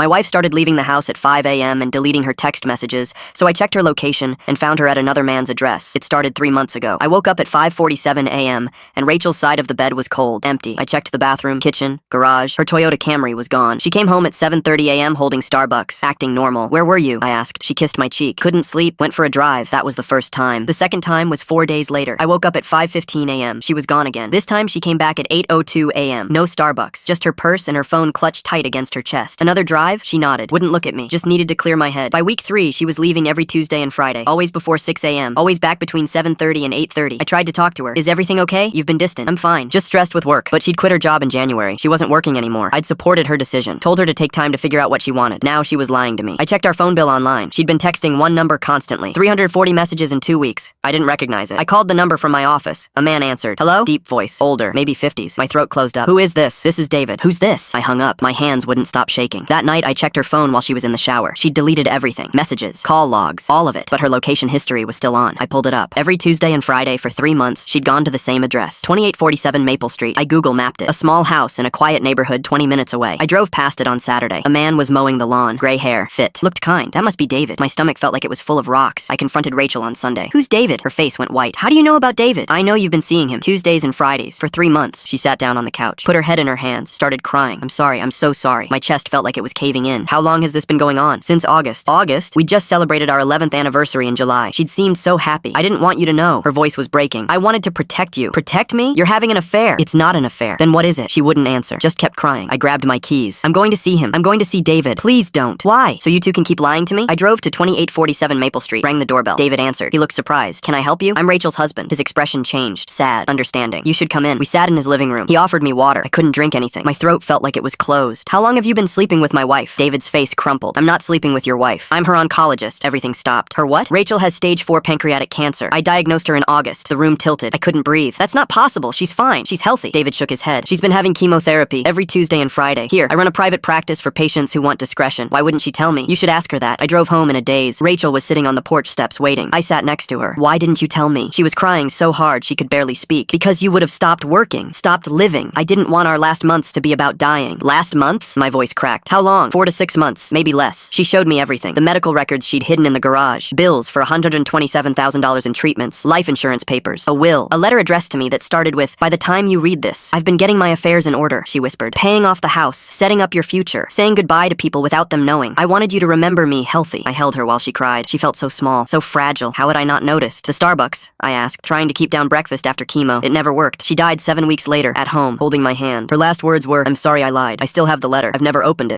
My wife started leaving the house at 5 a.m. and deleting her text messages, so I checked her location and found her at another man's address. It started 3 months ago. I woke up at 5:47 a.m., and Rachel's side of the bed was cold, empty. I checked the bathroom, kitchen, garage. Her Toyota Camry was gone. She came home at 7:30 a.m. holding Starbucks, acting normal. "Where were you?" I asked. She kissed my cheek. "Couldn't sleep, went for a drive." That was the first time. The second time was 4 days later. I woke up at 5:15 a.m. She was gone again. This time she came back at 8:02 a.m. No Starbucks, just her purse and her phone clutched tight against her chest. "Another drive?" She nodded. Wouldn't look at me. Just needed to clear my head. By week 3, she was leaving every Tuesday and Friday. Always before 6 a.m. Always back between 7:30 and 8:30. I tried to talk to her. "Is everything okay? You've been distant." "I'm fine. Just stressed with work." But she'd quit her job in January. She wasn't working anymore. I'd supported her decision. Told her to take time to figure out what she wanted. Now she was lying to me. I checked our phone bill online. She'd been texting one number constantly. 340 messages in 2 weeks. I didn't recognize it. I called the number from my office. A man answered. "Hello?" Deep voice. Older. Maybe 50s. My throat closed up. "Who is this?" "This is David." "Who's this?" I hung up. My hands wouldn't stop shaking. That night, I checked her phone while she was in the shower. She'd deleted everything. Messages, call logs, all of it. But her location history was still on. I pulled it up. Every Tuesday and Friday for 3 months, she'd gone to the same address. 2847 Maple Street. I Google mapped it. A small house in a quiet neighborhood 20 minutes away. I drove past it on Saturday. A man was mowing the lawn. Gray hair. Fit. Looked kind. That must be David. My stomach felt like it was full of rocks. I confronted Rachel on Sunday. "Who's David?" Her face went white. "How do you know about David?" "I know you've been seeing him Tuesdays and Fridays for 3 months." She sat down on the couch, put her head in her hands, started crying. "I'm sorry. I'm so sorry." My chest felt like it was caving in. "How long has this been going on?" "Since August." "August? We just celebrated our 11th anniversary in July." She'd seemed so happy. "I didn't want you to know." Her voice was breaking. "I wanted to protect you." "Protect me? You're having an affair." "It's not an affair." "Then what is it?" She wouldn't answer. Just kept crying. I grabbed my keys. "I'm going to see him. I'm going to see David." "Please don't." "Why? So you two can keep lying to me?" I drove to 2847 Maple Street. Rang the doorbell. David answered. He looked surprised. "Can I help you?" "I'm Rachel's husband." His expression changed. Sad. Understanding. "You should come in." We sat in his living room. He offered me water. I couldn't drink anything. My throat felt like it was closed. "How long have you been sleeping with my wife?" David's face crumpled. "I'm not sleeping with your wife. I'm her oncologist." Everything stopped. "Her what?" "Rachel has stage 4 pancreatic cancer. I diagnosed her in August." The room tilted. I couldn't breathe. "That's not possible. She's fine. She's healthy." David shook his head. "She's been having chemotherapy every Tuesday and Friday. Here, I run a private practice for patients who want discretion. Why wouldn't she tell me?" "You should ask her that." I drove home in a daze. Rachel was sitting on the porch steps waiting. I sat next to her. "Why didn't you tell me?" She was crying so hard she could barely speak. "Because you would have stopped working, stopped living. I didn't want our last months to be about dying." "Last months?" My voice cracked. "How long?" 4 to 6 months, maybe less." She showed me everything. The medical records she'd hidden in the garage. Bills for $127,000 in treatments. Life insurance papers. A will. A letter addressed to me that started with, "By the time you read this, I've been getting my affairs in order," she whispered. "Paying off the house. Setting up your future. Saying goodbye to people without them knowing. I wanted you to remember me healthy." I held her while she cried. She felt so small, so fragile. How had I not noticed? "The Starbucks?" I asked, trying to keep down breakfast after chemo. It never worked. She died 7 weeks later, at home, holding my hand. Her last words were, "I'm sorry I lied. I still have the letter. I've never opened it."